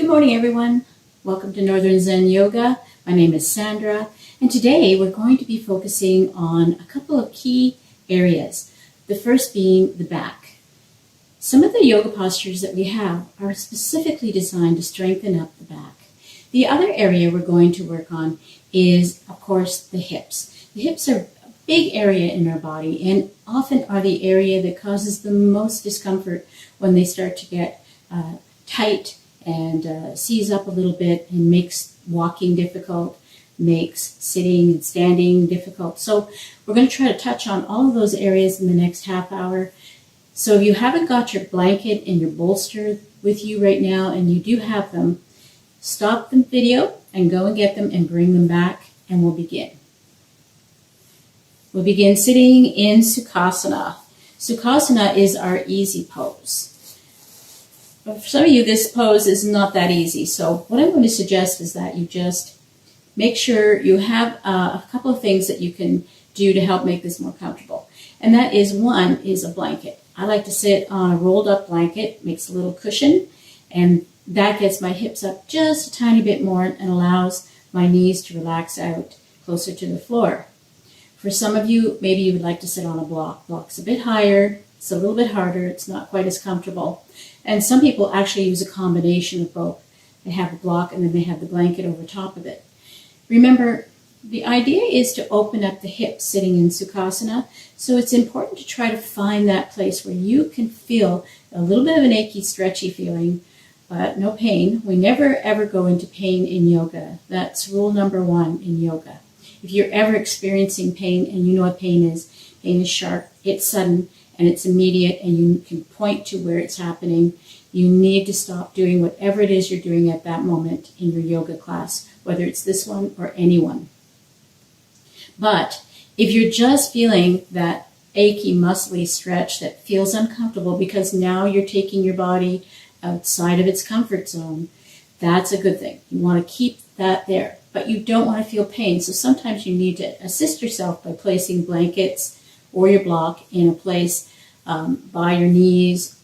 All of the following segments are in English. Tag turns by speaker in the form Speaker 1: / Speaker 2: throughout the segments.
Speaker 1: Good morning, everyone. Welcome to Northern Zen Yoga. My name is Sandra, and today we're going to be focusing on a couple of key areas. The first being the back. Some of the yoga postures that we have are specifically designed to strengthen up the back. The other area we're going to work on is, of course, the hips. The hips are a big area in our body and often are the area that causes the most discomfort when they start to get tight and seize up a little bit and makes walking difficult, makes sitting and standing difficult. So we're going to try to touch on all of those areas in the next half hour. So if you haven't got your blanket and your bolster with you right now, and you do have them, stop the video and go and get them and bring them back, and we'll begin. We'll begin sitting in Sukhasana. Sukhasana is our easy pose. But for some of you, this pose is not that easy. So what I'm going to suggest is that you just make sure you have a couple of things that you can do to help make this more comfortable. And that is, one is a blanket. I like to sit on a rolled up blanket, makes a little cushion, and that gets my hips up just a tiny bit more and allows my knees to relax out closer to the floor. For some of you, maybe you would like to sit on a block. Block's a bit higher, it's a little bit harder, it's not quite as comfortable. And some people actually use a combination of both. They have a block and then they have the blanket over top of it. Remember, the idea is to open up the hips sitting in Sukhasana, so it's important to try to find that place where you can feel a little bit of an achy, stretchy feeling, but no pain. We never ever go into pain in yoga. That's rule number one in yoga. If you're ever experiencing pain, and you know what pain is sharp, it's sudden, and it's immediate, and you can point to where it's happening. You need to stop doing whatever it is you're doing at that moment in your yoga class, whether it's this one or any one. But if you're just feeling that achy, muscly stretch that feels uncomfortable because now you're taking your body outside of its comfort zone, that's a good thing. You want to keep that there, but you don't want to feel pain. So sometimes you need to assist yourself by placing blankets or your block in a place by your knees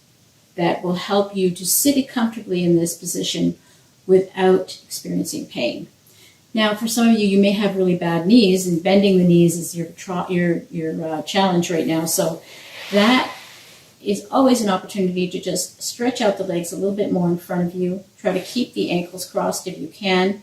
Speaker 1: that will help you to sit comfortably in this position without experiencing pain. Now, for some of you, you may have really bad knees, and bending the knees is your challenge right now. So that is always an opportunity to just stretch out the legs a little bit more in front of you. Try to keep the ankles crossed if you can.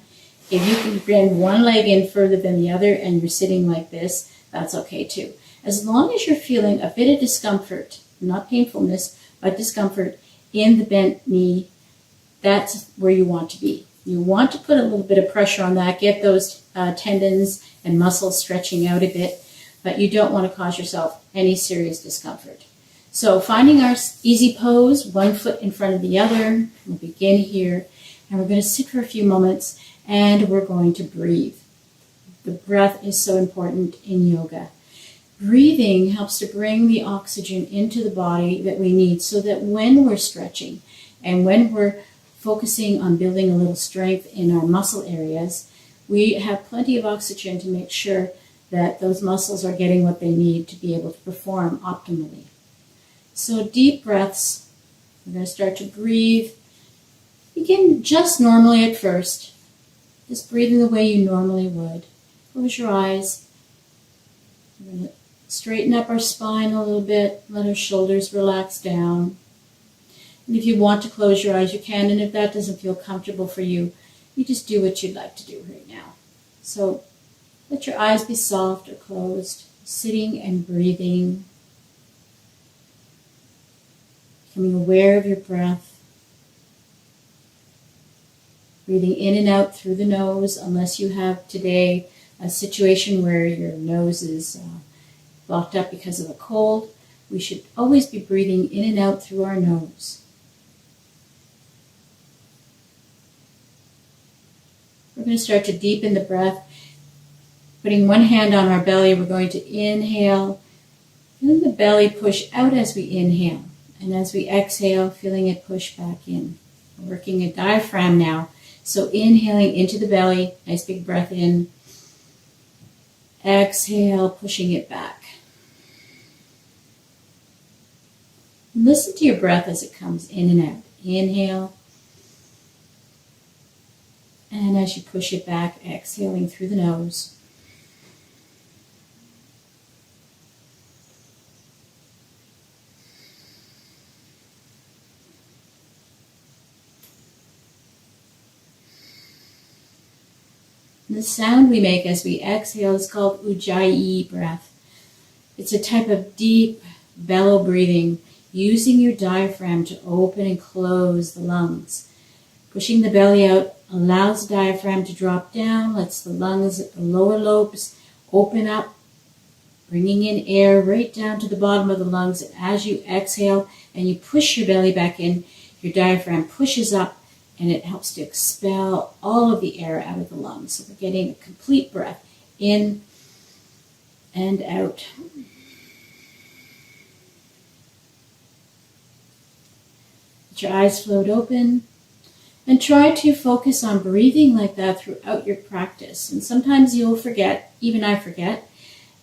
Speaker 1: If you can bend one leg in further than the other and you're sitting like this, that's okay too. As long as you're feeling a bit of discomfort, not painfulness, but discomfort in the bent knee, that's where you want to be. You want to put a little bit of pressure on that, get those tendons and muscles stretching out a bit, but you don't want to cause yourself any serious discomfort. So finding our easy pose, one foot in front of the other, we'll begin here, and we're going to sit for a few moments, and we're going to breathe. The breath is so important in yoga. Breathing helps to bring the oxygen into the body that we need so that when we're stretching and when we're focusing on building a little strength in our muscle areas, we have plenty of oxygen to make sure that those muscles are getting what they need to be able to perform optimally. So deep breaths. We're going to start to breathe. Begin just normally at first. Just breathing the way you normally would. Close your eyes. We're going to straighten up our spine a little bit. Let our shoulders relax down. And if you want to close your eyes, you can. And if that doesn't feel comfortable for you, you just do what you'd like to do right now. So let your eyes be soft or closed, sitting and breathing. Becoming aware of your breath. Breathing in and out through the nose, unless you have today a situation where your nose is blocked up because of a cold. We should always be breathing in and out through our nose. We're going to start to deepen the breath. Putting one hand on our belly, we're going to inhale, feeling the belly push out as we inhale. And as we exhale, feeling it push back in. We're working a diaphragm now. So inhaling into the belly, nice big breath in. Exhale, pushing it back. Listen to your breath as it comes in and out. Inhale. And as you push it back, exhaling through the nose. The sound we make as we exhale is called Ujjayi breath. It's a type of deep bellow breathing, using your diaphragm to open and close the lungs. Pushing the belly out allows the diaphragm to drop down, lets the lungs at the lower lobes open up, bringing in air right down to the bottom of the lungs. And as you exhale and you push your belly back in, your diaphragm pushes up, and it helps to expel all of the air out of the lungs. So we're getting a complete breath in and out. Let your eyes float open and try to focus on breathing like that throughout your practice. And sometimes you'll forget, even I forget,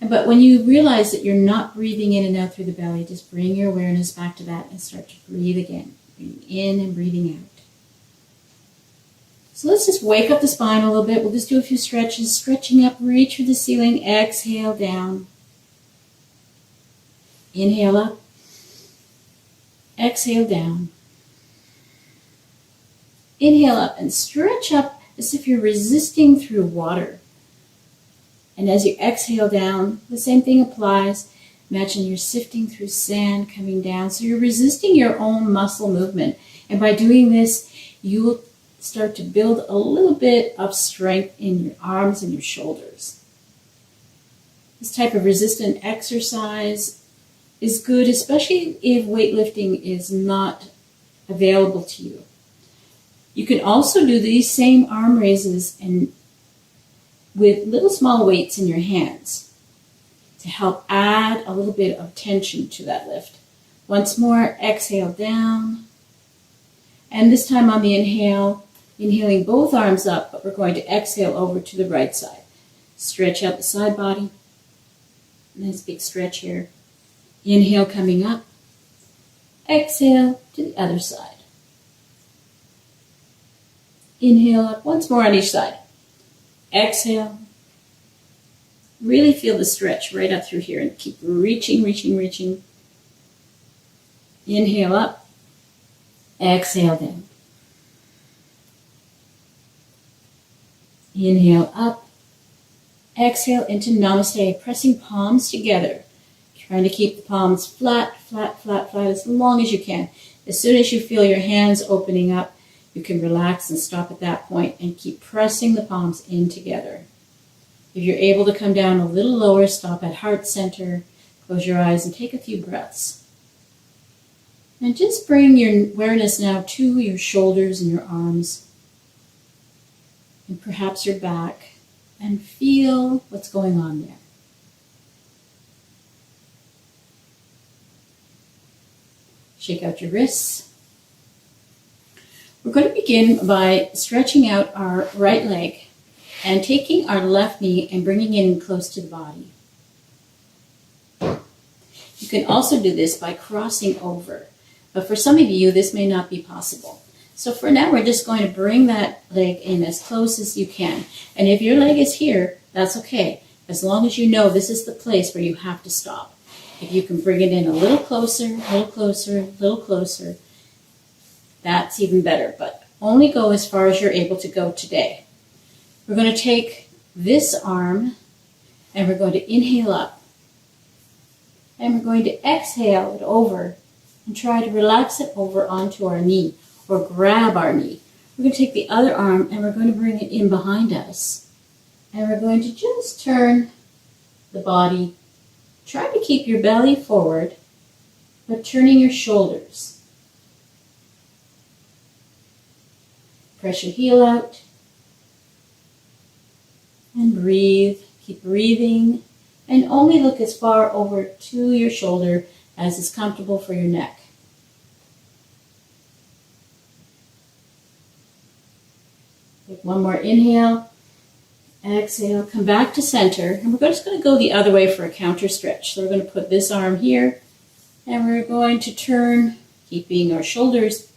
Speaker 1: but when you realize that you're not breathing in and out through the belly, just bring your awareness back to that and start to breathe again. Breathing in and breathing out. So let's just wake up the spine a little bit. We'll just do a few stretches. Stretching up, reach for the ceiling. Exhale down. Inhale up. Exhale down. Inhale up and stretch up as if you're resisting through water. And as you exhale down, the same thing applies. Imagine you're sifting through sand coming down. So you're resisting your own muscle movement. And by doing this, you will start to build a little bit of strength in your arms and your shoulders. This type of resistant exercise is good, especially if weightlifting is not available to you. You can also do these same arm raises and with little small weights in your hands to help add a little bit of tension to that lift. Once more, exhale down. And this time on the inhale, inhaling both arms up, but we're going to exhale over to the right side. Stretch out the side body. Nice big stretch here. Inhale coming up. Exhale to the other side. Inhale up once more on each side. Exhale. Really feel the stretch right up through here and keep reaching, reaching, reaching. Inhale up. Exhale down. Inhale up. Exhale into Namaste, pressing palms together. Trying to keep the palms flat, flat, flat, flat as long as you can. As soon as you feel your hands opening up, you can relax and stop at that point and keep pressing the palms in together. If you're able to come down a little lower, stop at heart center, close your eyes and take a few breaths. And just bring your awareness now to your shoulders and your arms, and perhaps your back, and feel what's going on there. Shake out your wrists. We're going to begin by stretching out our right leg and taking our left knee and bringing it in close to the body. You can also do this by crossing over, but for some of you, this may not be possible. So for now, we're just going to bring that leg in as close as you can. And if your leg is here, that's okay, as long as you know this is the place where you have to stop. If you can bring it in a little closer, a little closer, a little closer, that's even better. But only go as far as you're able to go today. We're going to take this arm and we're going to inhale up. And we're going to exhale it over and try to relax it over onto our knee or grab our knee. We're going to take the other arm and we're going to bring it in behind us. And we're going to just turn the body. Try to keep your belly forward, but turning your shoulders. Press your heel out. And breathe. Keep breathing. And only look as far over to your shoulder as is comfortable for your neck. Take one more inhale. Exhale. Come back to center. And we're just going to go the other way for a counter stretch. So we're going to put this arm here. And we're going to turn, keeping our shoulders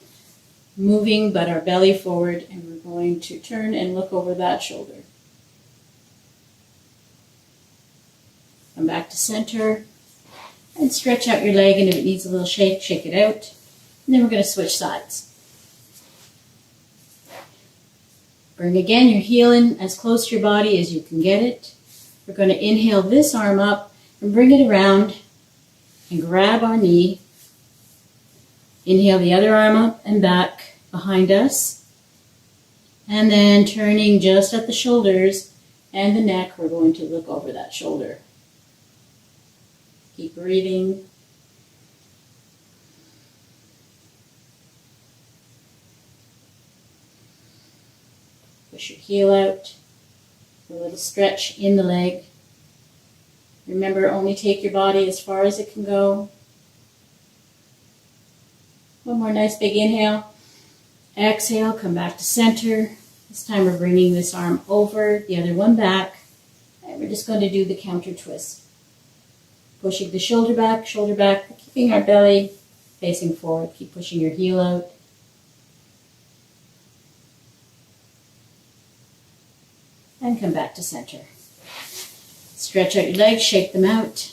Speaker 1: moving but our belly forward, and we're going to turn and look over that shoulder. Come back to center and stretch out your leg, and if it needs a little shake, shake it out. And then we're going to switch sides. Bring again your heel in as close to your body as you can get it. We're going to inhale this arm up and bring it around and grab our knee. Inhale the other arm up and back behind us. And then turning just at the shoulders and the neck, we're going to look over that shoulder. Keep breathing. Push your heel out. A little stretch in the leg. Remember, only take your body as far as it can go. One more nice big inhale. Exhale, come back to center. This time we're bringing this arm over, the other one back. And we're just going to do the counter twist. Pushing the shoulder back, keeping our belly facing forward. Keep pushing your heel out. And come back to center. Stretch out your legs, shake them out.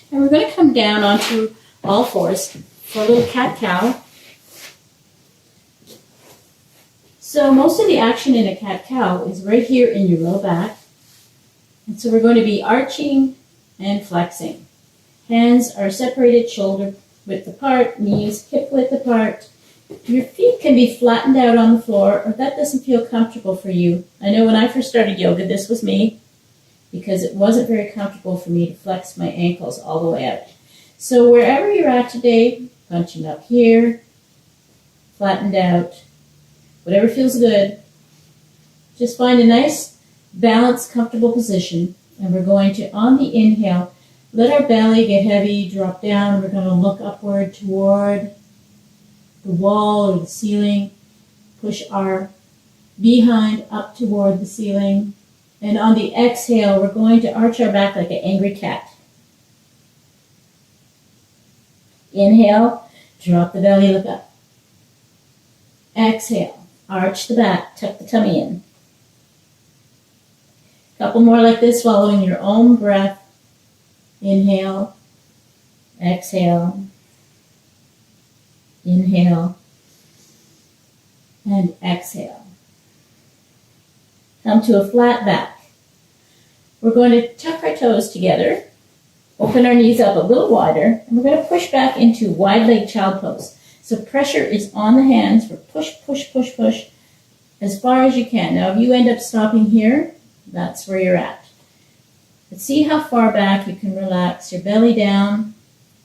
Speaker 1: And we're going to come down onto all fours for a little cat-cow. So most of the action in a cat-cow is right here in your low back. And so we're going to be arching and flexing. Hands are separated, shoulder width apart, knees hip width apart. Your feet can be flattened out on the floor, or if that doesn't feel comfortable for you. I know when I first started yoga, this was me, because it wasn't very comfortable for me to flex my ankles all the way out. So wherever you're at today, punching up here, flattened out, whatever feels good, just find a nice, balanced, comfortable position. And we're going to, on the inhale, let our belly get heavy, drop down. We're going to look upward toward the wall or the ceiling. Push our behind up toward the ceiling. And on the exhale, we're going to arch our back like an angry cat. Inhale, drop the belly, look up. Exhale, arch the back, tuck the tummy in. Couple more like this, following your own breath. Inhale, exhale, inhale, and exhale. Come to a flat back. We're going to tuck our toes together, open our knees up a little wider, and we're going to push back into wide leg child pose. So pressure is on the hands for push, push, push, push as far as you can. Now if you end up stopping here, that's where you're at. But see how far back you can relax your belly down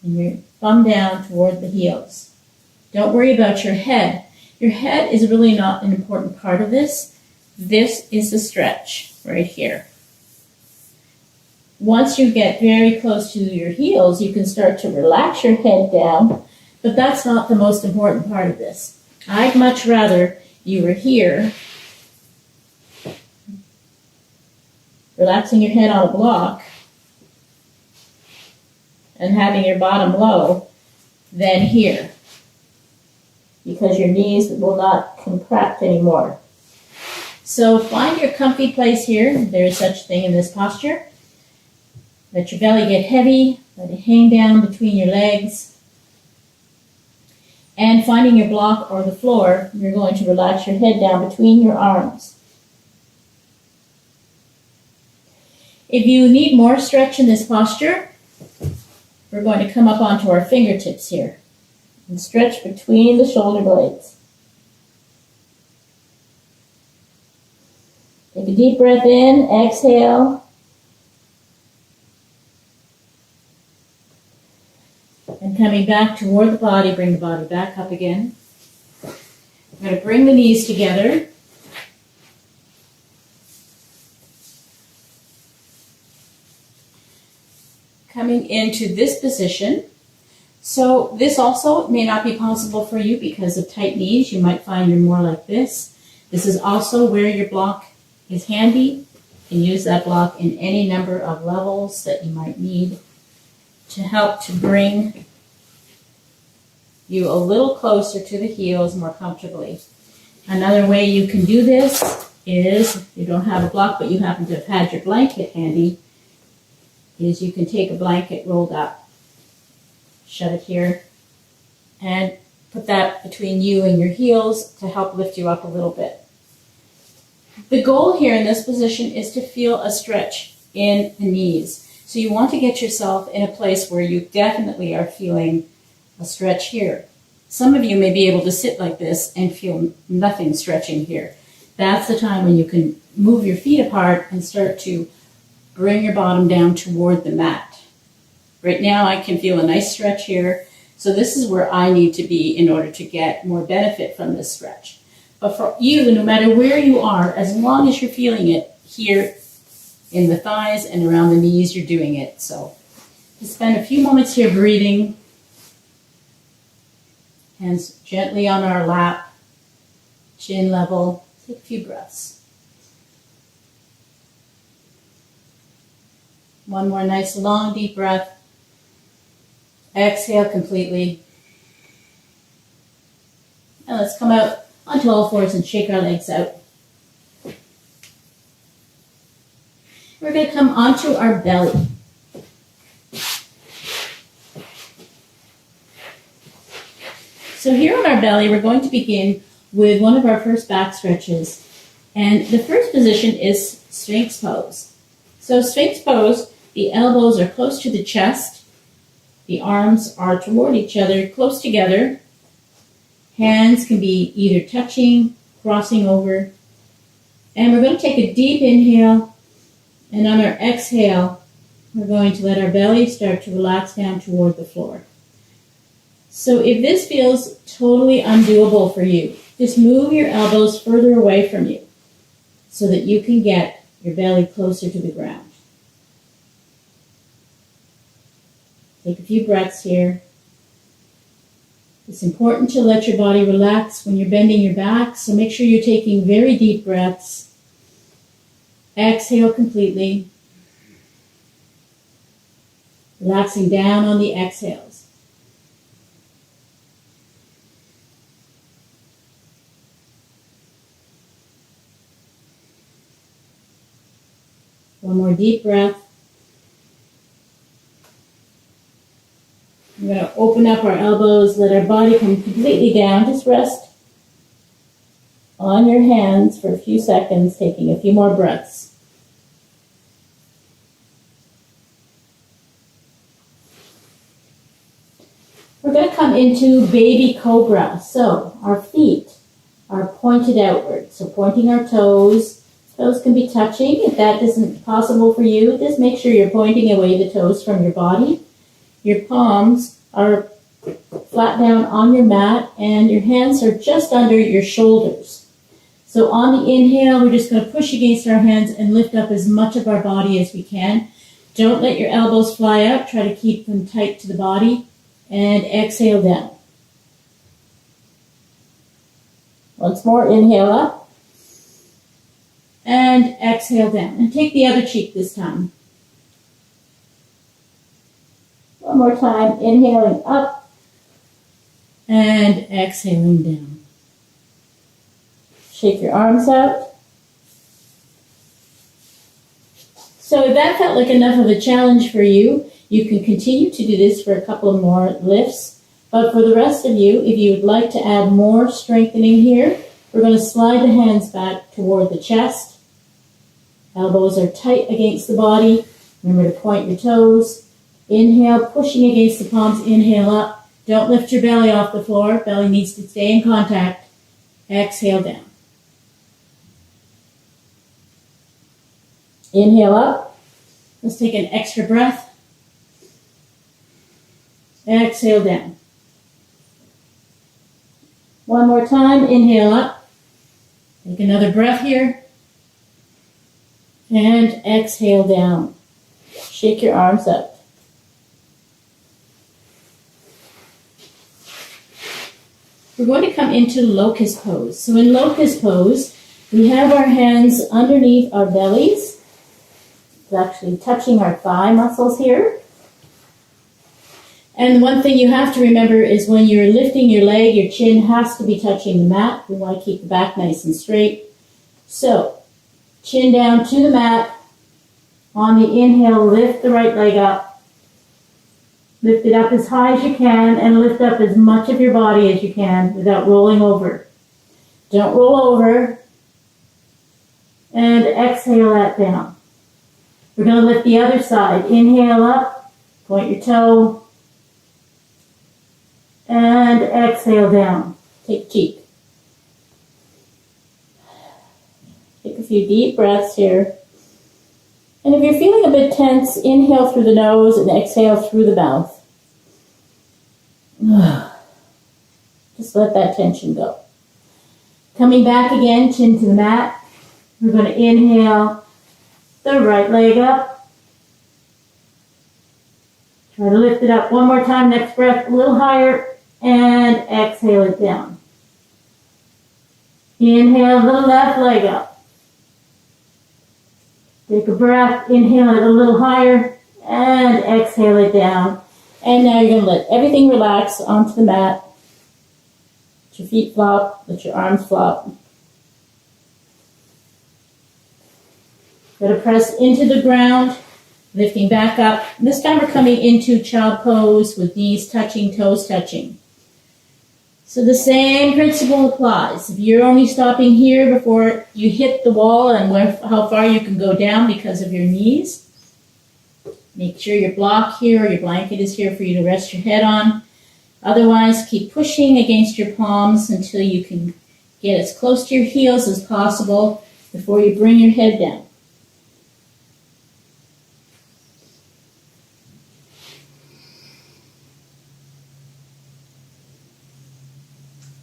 Speaker 1: and your thumb down toward the heels. Don't worry about your head. Your head is really not an important part of this. This is the stretch right here. Once you get very close to your heels, you can start to relax your head down, but that's not the most important part of this. I'd much rather you were here, relaxing your head on a block and having your bottom low, than here, because your knees will not contract anymore. So find your comfy place here. There is such a thing in this posture. Let your belly get heavy. Let it hang down between your legs. And finding your block or the floor, you're going to relax your head down between your arms. If you need more stretch in this posture, we're going to come up onto our fingertips here and stretch between the shoulder blades. Take a deep breath in, exhale. And coming back toward the body, bring the body back up again. We're going to bring the knees together. Coming into this position. So this also may not be possible for you because of tight knees. You might find you're more like this. This is also where your block is handy. You can use that block in any number of levels that you might need to help to bring you a little closer to the heels more comfortably. Another way you can do this is, if you don't have a block but you happen to have had your blanket handy, is you can take a blanket rolled up, shove it here, and put that between you and your heels to help lift you up a little bit. The goal here in this position is to feel a stretch in the knees. So you want to get yourself in a place where you definitely are feeling a stretch here. Some of you may be able to sit like this and feel nothing stretching here. That's the time when you can move your feet apart and start to bring your bottom down toward the mat. Right now I can feel a nice stretch here. So this is where I need to be in order to get more benefit from this stretch. But for you, no matter where you are, as long as you're feeling it here in the thighs and around the knees, you're doing it. So just spend a few moments here breathing. Hands gently on our lap, chin level. Take a few breaths. One more nice long deep breath. Exhale completely. And let's come out onto all fours and shake our legs out. We're going to come onto our belly. So here on our belly, we're going to begin with one of our first back stretches. And the first position is Sphinx pose. So Sphinx pose, the elbows are close to the chest. The arms are toward each other, close together. Hands can be either touching, crossing over. And we're going to take a deep inhale. And on our exhale, we're going to let our belly start to relax down toward the floor. So if this feels totally undoable for you, just move your elbows further away from you so that you can get your belly closer to the ground. Take a few breaths here. It's important to let your body relax when you're bending your back, so make sure you're taking very deep breaths. Exhale completely. Relaxing down on the exhales. One more deep breath. We're going to open up our elbows, let our body come completely down. Just rest on your hands for a few seconds, taking a few more breaths. We're going to come into baby cobra. So our feet are pointed outward. So pointing our toes. Toes can be touching. If that isn't possible for you, just make sure you're pointing away the toes from your body. Your palms are flat down on your mat and your hands are just under your shoulders. So on the inhale, we're just going to push against our hands and lift up as much of our body as we can. Don't let your elbows fly out. Try to keep them tight to the body. And exhale down. Once more, inhale up. And exhale down. And take the other cheek this time. One more time, inhaling up and exhaling down. Shake your arms out. So if that felt like enough of a challenge for you, you can continue to do this for a couple more lifts. But for the rest of you, if you would like to add more strengthening here, we're going to slide the hands back toward the chest. Elbows are tight against the body. Remember to point your toes. Inhale, pushing against the palms. Inhale up. Don't lift your belly off the floor. Belly needs to stay in contact. Exhale down. Inhale up. Let's take an extra breath. Exhale down. One more time. Inhale up. Take another breath here. And exhale down. Shake your arms out. We're going to come into locust pose. So in locust pose, we have our hands underneath our bellies. It's actually touching our thigh muscles here. And one thing you have to remember is when you're lifting your leg, your chin has to be touching the mat. We want to keep the back nice and straight. So, chin down to the mat. On the inhale, lift the right leg up. Lift it up as high as you can and lift up as much of your body as you can without rolling over. Don't roll over. And exhale that down. We're going to lift the other side. Inhale up, point your toe. And exhale down. Take cheek. Take a few deep breaths here. And if you're feeling a bit tense, inhale through the nose and exhale through the mouth. Just let that tension go. Coming back again, chin to the mat. We're going to inhale the right leg up. Try to lift it up one more time. Next breath, a little higher. And exhale it down. Inhale the left leg up. Take a breath. Inhale it a little higher. And exhale it down. And now you're going to let everything relax onto the mat. Let your feet flop. Let your arms flop. Got to press into the ground. Lifting back up. This time we're coming into child pose with knees touching, toes touching. So the same principle applies. If you're only stopping here before you hit the wall and how far you can go down because of your knees, make sure your block here or your blanket is here for you to rest your head on. Otherwise, keep pushing against your palms until you can get as close to your heels as possible before you bring your head down.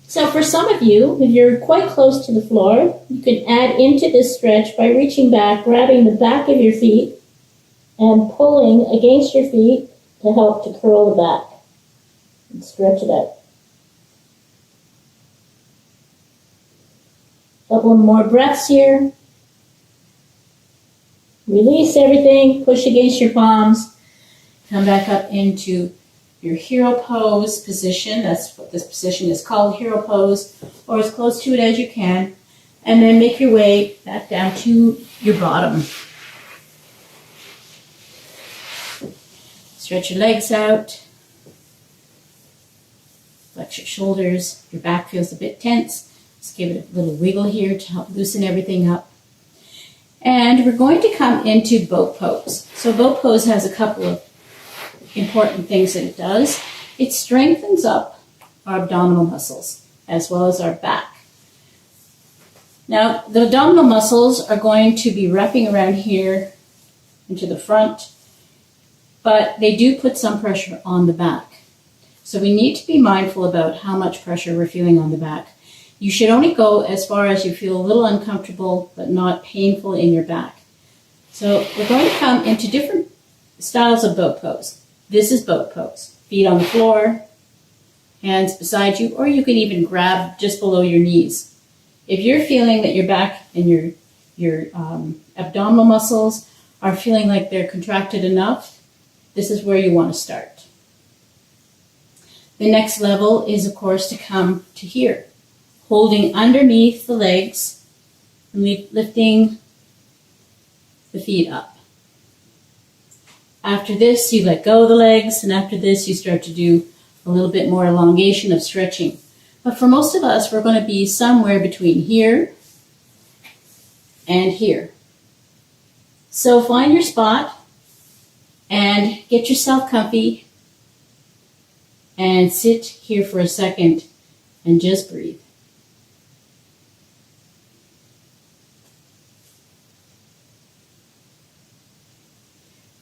Speaker 1: So for some of you, if you're quite close to the floor, you can add into this stretch by reaching back, grabbing the back of your feet, and pulling against your feet to help to curl the back and stretch it out. A couple more breaths here. Release everything, push against your palms, come back up into your hero pose position. That's what this position is called, hero pose, or as close to it as you can. And then make your way back down to your bottom. Stretch your legs out. Flex your shoulders. Your back feels a bit tense. Just give it a little wiggle here to help loosen everything up. And we're going to come into boat pose. So boat pose has a couple of important things that it does. It strengthens up our abdominal muscles as well as our back. Now, the abdominal muscles are going to be wrapping around here into the front, but they do put some pressure on the back. So we need to be mindful about how much pressure we're feeling on the back. You should only go as far as you feel a little uncomfortable but not painful in your back. So we're going to come into different styles of boat pose. This is boat pose. Feet on the floor, hands beside you, or you can even grab just below your knees. If you're feeling that your back and your abdominal muscles are feeling like they're contracted enough, this is where you want to start. The next level is, of course, to come to here, holding underneath the legs and lifting the feet up. After this, you let go of the legs, and after this, you start to do a little bit more elongation of stretching. But for most of us, we're going to be somewhere between here and here. So find your spot and get yourself comfy and sit here for a second and just breathe.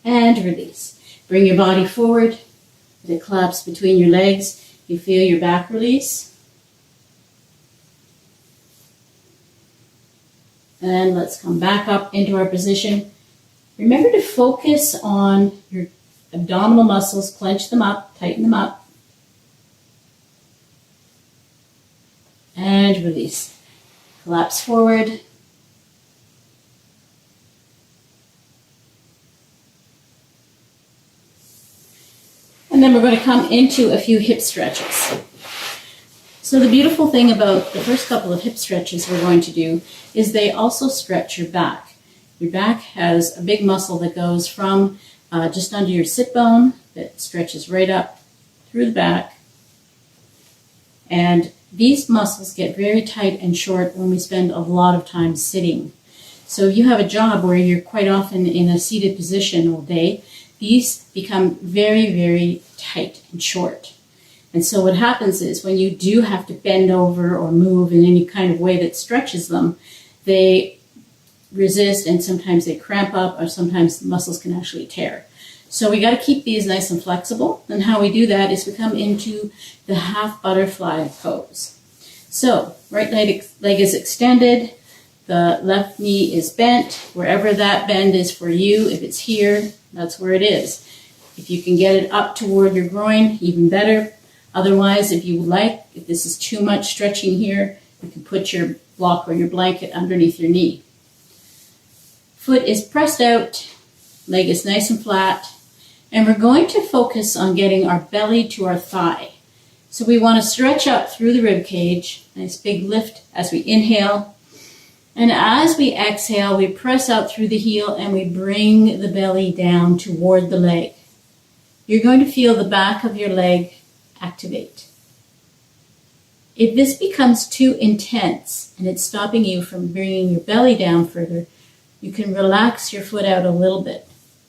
Speaker 1: And release. Bring your body forward. Let it collapse between your legs. You feel your back release. And let's come back up into our position. Remember to focus on your abdominal muscles. Clench them up, tighten them up. And release. Collapse forward. And then we're going to come into a few hip stretches. So the beautiful thing about the first couple of hip stretches we're going to do is they also stretch your back. Your back has a big muscle that goes from just under your sit bone that stretches right up through the back. And these muscles get very tight and short when we spend a lot of time sitting. So if you have a job where you're quite often in a seated position all day, these become very, very tight and short. And so what happens is when you do have to bend over or move in any kind of way that stretches them, they resist and sometimes they cramp up or sometimes the muscles can actually tear. So we got to keep these nice and flexible. And how we do that is we come into the half butterfly pose. So right leg is extended. The left knee is bent. Wherever that bend is for you, if it's here, that's where it is. If you can get it up toward your groin, even better. Otherwise, if you like, if this is too much stretching here, you can put your block or your blanket underneath your knee. Foot is pressed out, leg is nice and flat, and we're going to focus on getting our belly to our thigh. So we want to stretch up through the rib cage, nice big lift as we inhale. And as we exhale, we press out through the heel and we bring the belly down toward the leg. You're going to feel the back of your leg activate. If this becomes too intense and it's stopping you from bringing your belly down further, you can relax your foot out a little bit.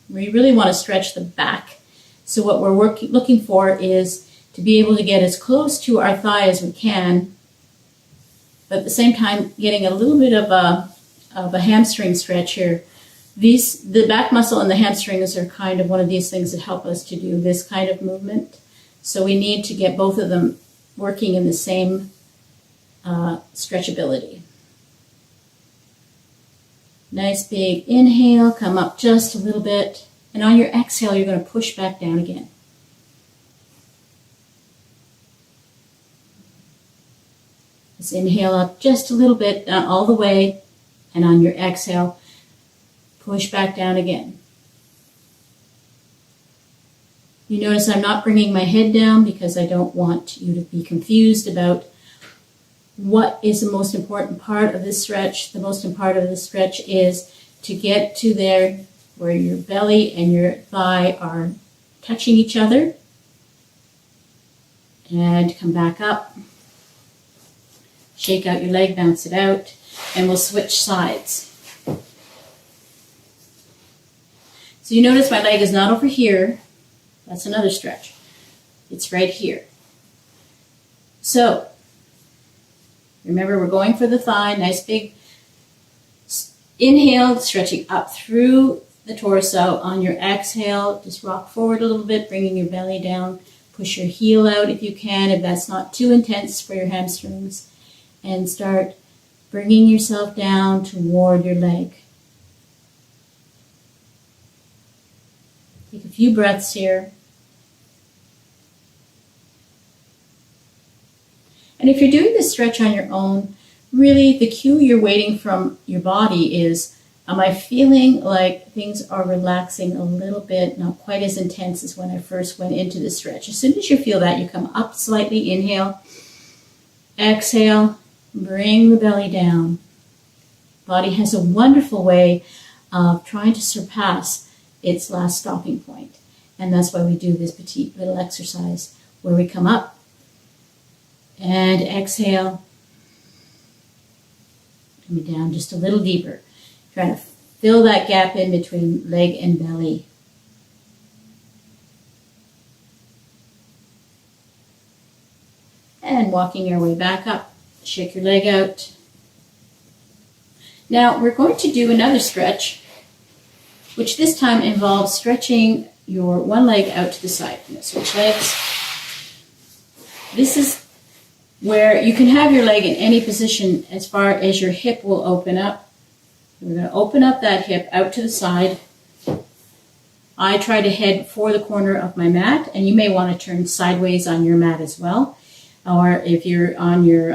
Speaker 1: We really want to stretch the back. So what we're looking for is to be able to get as close to our thigh as we can, but at the same time getting a little bit of a hamstring stretch here. The back muscle and the hamstrings are kind of one of these things that help us to do this kind of movement. So we need to get both of them working in the same stretchability. Nice big inhale, come up just a little bit. And on your exhale, you're going to push back down again. Let's inhale up just a little bit, not all the way. And on your exhale, push back down again. You notice I'm not bringing my head down because I don't want you to be confused about what is the most important part of this stretch. The most important part of this stretch is to get to there where your belly and your thigh are touching each other. And come back up. Shake out your leg, bounce it out, and we'll switch sides. So you notice my leg is not over here. That's another stretch. It's right here. So, remember we're going for the thigh, nice big inhale, stretching up through the torso. On your exhale, just rock forward a little bit, bringing your belly down. Push your heel out if you can, if that's not too intense for your hamstrings. And start bringing yourself down toward your leg. Take a few breaths here. And if you're doing this stretch on your own, really the cue you're waiting from your body is, am I feeling like things are relaxing a little bit, not quite as intense as when I first went into the stretch? As soon as you feel that, you come up slightly, inhale, exhale, bring the belly down. Body has a wonderful way of trying to surpass its last stopping point. And that's why we do this petite little exercise where we come up and exhale, coming down just a little deeper. Trying to fill that gap in between leg and belly. And walking our way back up. Shake your leg out. Now we're going to do another stretch, which this time involves stretching your one leg out to the side. Switch legs. This is where you can have your leg in any position as far as your hip will open up. We're going to open up that hip out to the side. I try to head for the corner of my mat, and you may want to turn sideways on your mat as well. Or if you're on your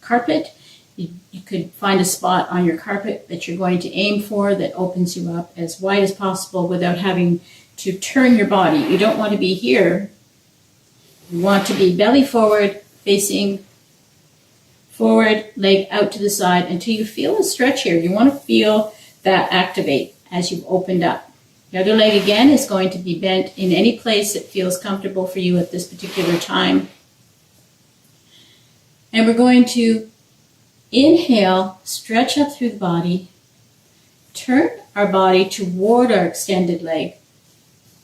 Speaker 1: carpet, you could find a spot on your carpet that you're going to aim for that opens you up as wide as possible without having to turn your body. You don't want to be here You want to be belly forward, facing forward, leg out to the side until you feel a stretch here. You want to feel that activate as you've opened up. The other leg again is going to be bent in any place that feels comfortable for you at this particular time. And we're going to inhale, stretch up through the body, turn our body toward our extended leg,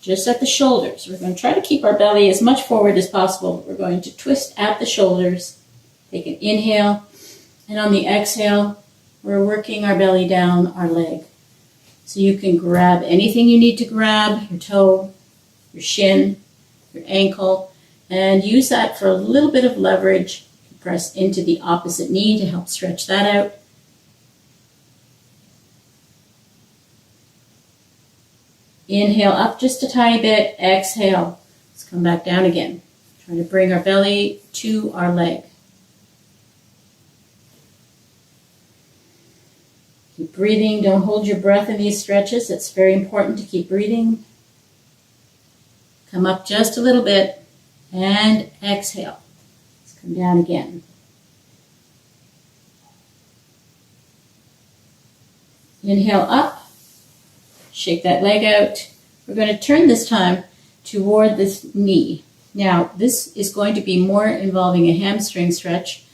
Speaker 1: just at the shoulders. We're going to try to keep our belly as much forward as possible. We're going to twist at the shoulders, take an inhale, and on the exhale, we're working our belly down our leg. So you can grab anything you need to grab, your toe, your shin, your ankle, and use that for a little bit of leverage. Press into the opposite knee to help stretch that out. Inhale up just a tiny bit, exhale. Let's come back down again. Trying to bring our belly to our leg. Keep breathing. Don't hold your breath in these stretches. It's very important to keep breathing. Come up just a little bit and exhale. Let's come down again. Inhale up. Shake that leg out. We're going to turn this time toward this knee. Now, this is going to be more involving a hamstring stretch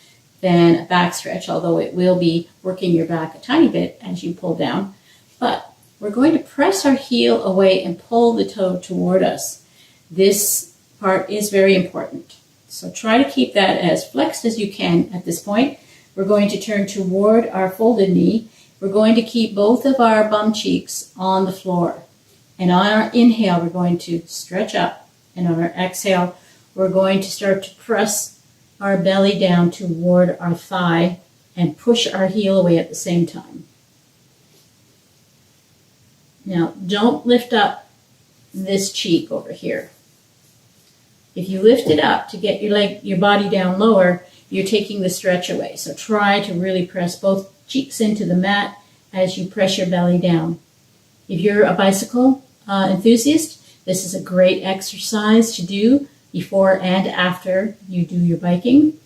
Speaker 1: than a back stretch, although it will be working your back a tiny bit as you pull down. But we're going to press our heel away and pull the toe toward us. This part is very important. So try to keep that as flexed as you can at this point. We're going to turn toward our folded knee. We're going to keep both of our bum cheeks on the floor. And on our inhale, we're going to stretch up. And on our exhale, we're going to start to press our belly down toward our thigh and push our heel away at the same time. Now, don't lift up this cheek over here. If you lift it up to get your body down lower, you're taking the stretch away. So try to really press both cheeks into the mat as you press your belly down. If you're a bicycle enthusiast, this is a great exercise to do before and after you do your biking.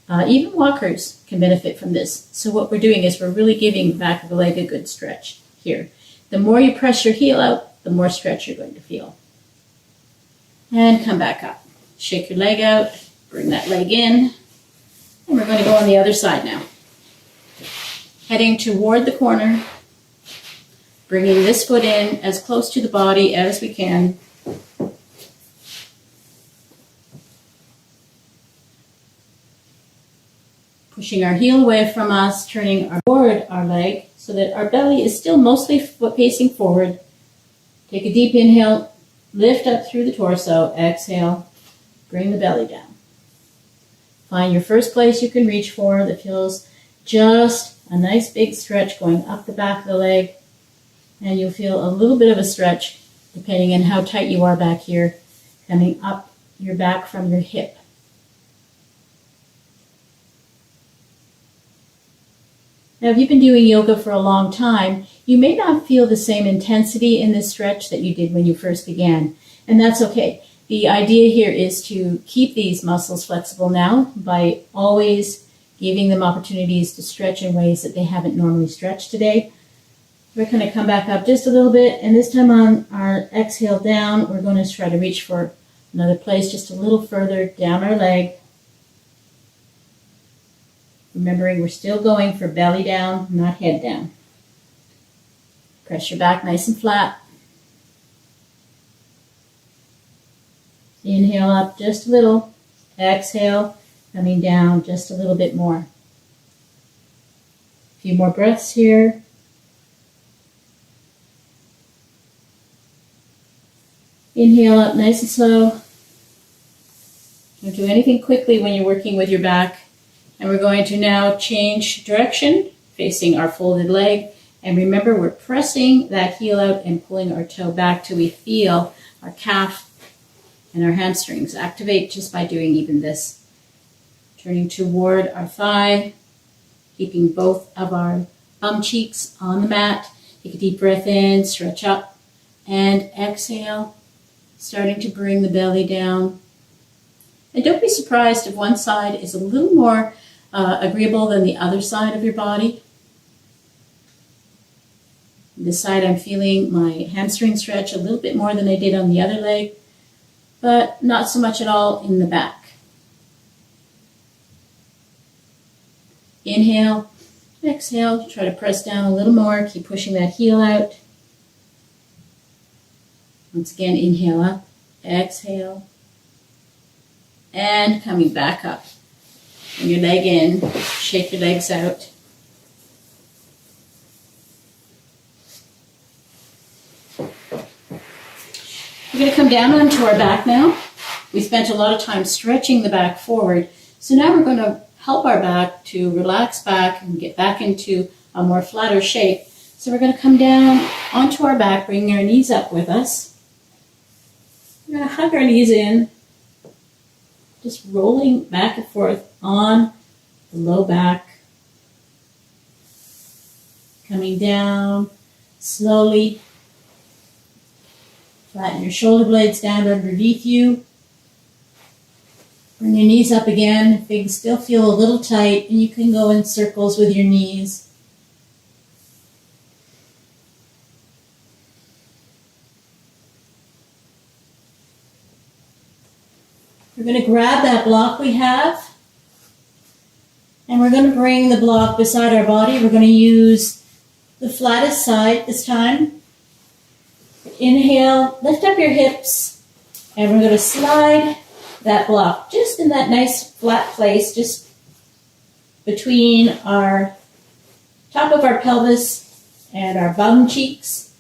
Speaker 1: Even walkers can benefit from this. So what we're doing is we're really giving the back of the leg a good stretch here. The more you press your heel out, the more stretch you're going to feel. And come back up. Shake your leg out, bring that leg in, and we're going to go on the other side now. Heading toward the corner, bringing this foot in as close to the body as we can. Pushing our heel away from us, turning toward our leg so that our belly is still mostly facing forward. Take a deep inhale, lift up through the torso, exhale, bring the belly down. Find your first place you can reach for that feels just a nice big stretch going up the back of the leg, and you'll feel a little bit of a stretch depending on how tight you are back here, coming up your back from your hip. Now, if you've been doing yoga for a long time, you may not feel the same intensity in this stretch that you did when you first began, and that's okay. The idea here is to keep these muscles flexible now by always giving them opportunities to stretch in ways that they haven't normally stretched today. We're going to come back up just a little bit, and this time on our exhale down, we're going to try to reach for another place just a little further down our leg. Remembering we're still going for belly down, not head down. Press your back nice and flat. Inhale up just a little. Exhale, coming down just a little bit more. A few more breaths here. Inhale up nice and slow. Don't do anything quickly when you're working with your back. And we're going to now change direction, facing our folded leg. And remember, we're pressing that heel out and pulling our toe back till we feel our calf and our hamstrings activate just by doing even this. Turning toward our thigh, keeping both of our bum cheeks on the mat. Take a deep breath in, stretch up, and exhale, starting to bring the belly down. And don't be surprised if one side is a little more agreeable than the other side of your body. This side I'm feeling my hamstring stretch a little bit more than I did on the other leg, but not so much at all in the back. Inhale, exhale, try to press down a little more, keep pushing that heel out. Once again, inhale up, exhale, and coming back up. Bring your leg in, shake your legs out. We're going to come down onto our back now. We spent a lot of time stretching the back forward, so now we're going to help our back to relax back and get back into a more flatter shape. So we're going to come down onto our back, bring our knees up with us. We're going to hug our knees in, just rolling back and forth on the low back. Coming down slowly. Flatten your shoulder blades down underneath you. Bring your knees up again. If things still feel a little tight, and you can go in circles with your knees. We're going to grab that block we have, and we're going to bring the block beside our body. We're going to use the flattest side this time. Inhale, lift up your hips, and we're going to slide that block just in that nice flat place, just between our top of our pelvis and our bum cheeks.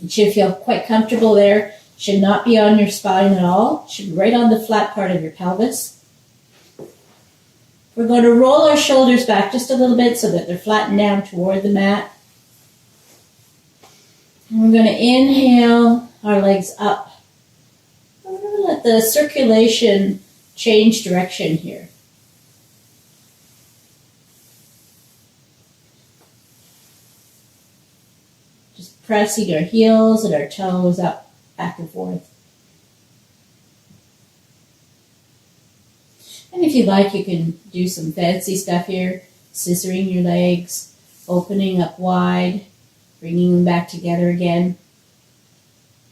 Speaker 1: It should feel quite comfortable there. Should not be on your spine at all. Should be right on the flat part of your pelvis. We're going to roll our shoulders back just a little bit so that they're flattened down toward the mat. And we're going to inhale our legs up. We're going to let the circulation change direction here. Just pressing our heels and our toes up, back and forth. And if you like, you can do some fancy stuff here. Scissoring your legs, opening up wide, bringing them back together again.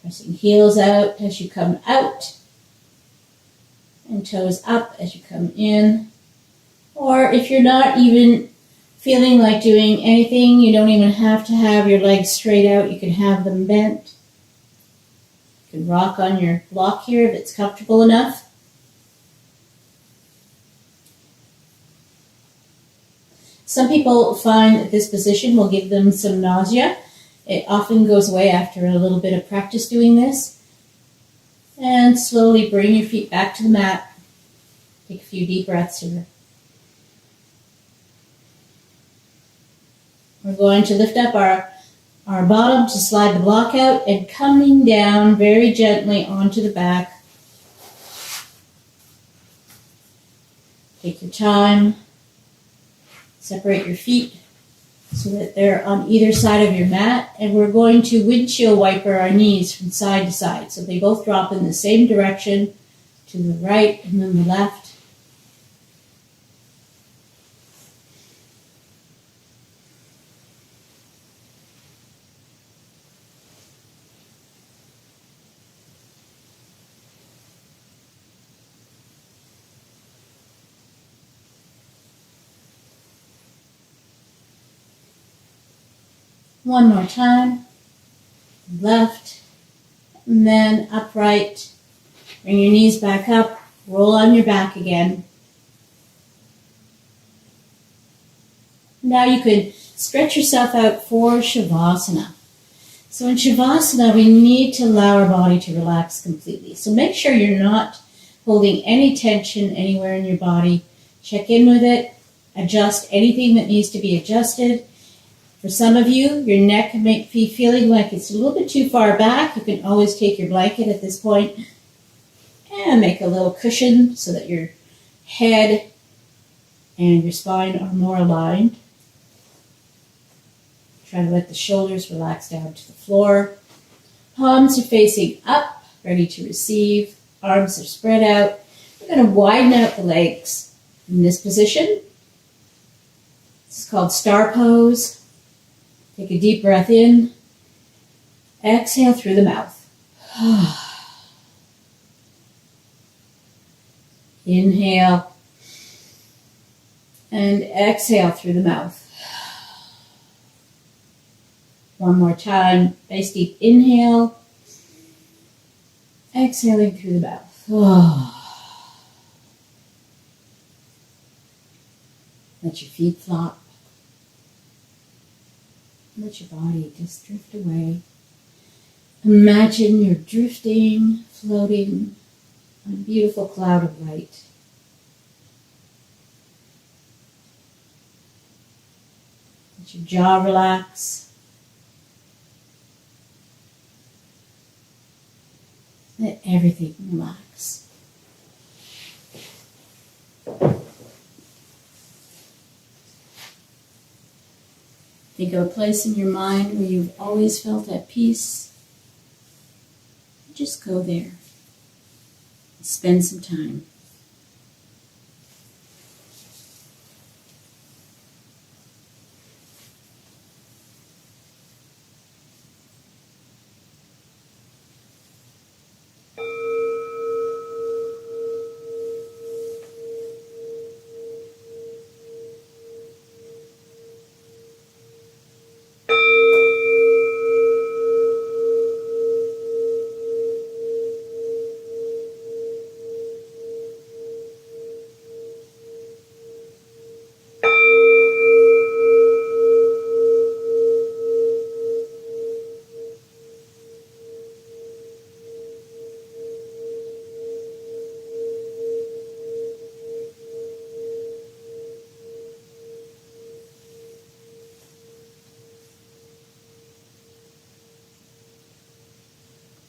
Speaker 1: Pressing heels out as you come out, and toes up as you come in. Or if you're not even feeling like doing anything, you don't even have to have your legs straight out. You can have them bent. You can rock on your block here if it's comfortable enough. Some people find that this position will give them some nausea. It often goes away after a little bit of practice doing this. And slowly bring your feet back to the mat. Take a few deep breaths here. We're going to lift up our bottom to slide the block out and coming down very gently onto the back. Take your time. Separate your feet so that they're on either side of your mat, and we're going to windshield wiper our knees from side to side so they both drop in the same direction, to the right and then the left. One more time, left, and then upright. Bring your knees back up, roll on your back again. Now you can stretch yourself out for Savasana. So in Savasana, we need to allow our body to relax completely. So make sure you're not holding any tension anywhere in your body. Check in with it, adjust anything that needs to be adjusted. For some of you, your neck may be feeling like it's a little bit too far back. You can always take your blanket at this point and make a little cushion so that your head and your spine are more aligned. Try to let the shoulders relax down to the floor. Palms are facing up, ready to receive. Arms are spread out. We're going to widen out the legs in this position. This is called star pose. Take a deep breath in. Exhale through the mouth. Inhale. And exhale through the mouth. One more time. Nice deep inhale. Exhaling through the mouth. Let your feet flop. Let your body just drift away. Imagine you're drifting, floating on a beautiful cloud of light. Let your jaw relax. Let everything relax. Think of a place in your mind where you've always felt at peace. Just go there. Spend some time.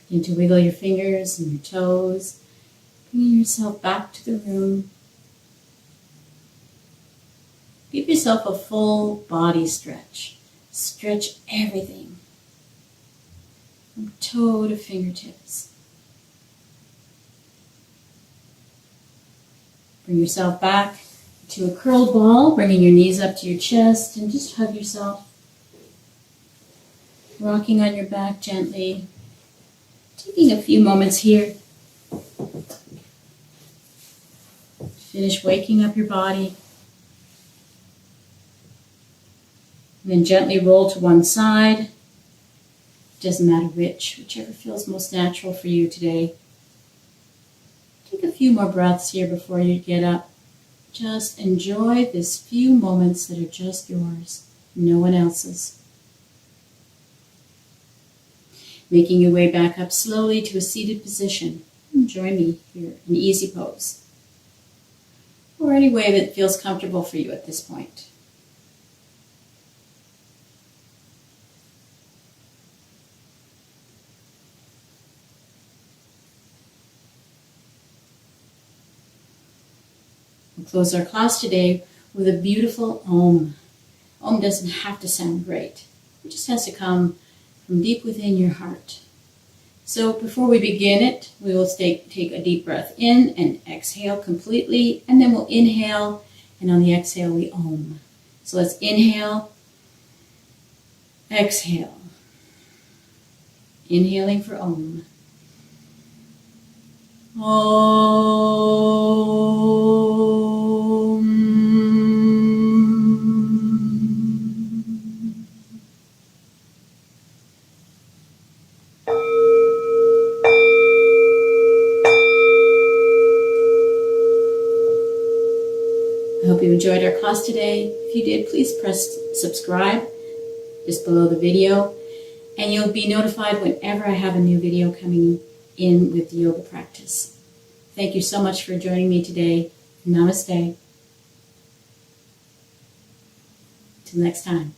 Speaker 1: Begin to wiggle your fingers and your toes, bringing yourself back to the room. Give yourself a full body stretch. Stretch everything, from toe to fingertips. Bring yourself back to a curled ball, bringing your knees up to your chest, and just hug yourself. Rocking on your back gently. Taking a few moments here. Finish waking up your body. And then gently roll to one side. Doesn't matter whichever feels most natural for you today. Take a few more breaths here before you get up. Just enjoy this few moments that are just yours, no one else's. Making your way back up slowly to a seated position. Join me here in easy pose. Or any way that feels comfortable for you at this point. We'll close our class today with a beautiful Om. Om doesn't have to sound great. It just has to come from deep within your heart. So before we begin it, we will take a deep breath in and exhale completely, and then we'll inhale, and on the exhale we Om. So let's inhale, exhale. Inhaling for Om. Om. I hope you enjoyed our class today. If you did, please press subscribe just below the video, and you'll be notified whenever I have a new video coming in with the yoga practice. Thank you so much for joining me today. Namaste. Till next time.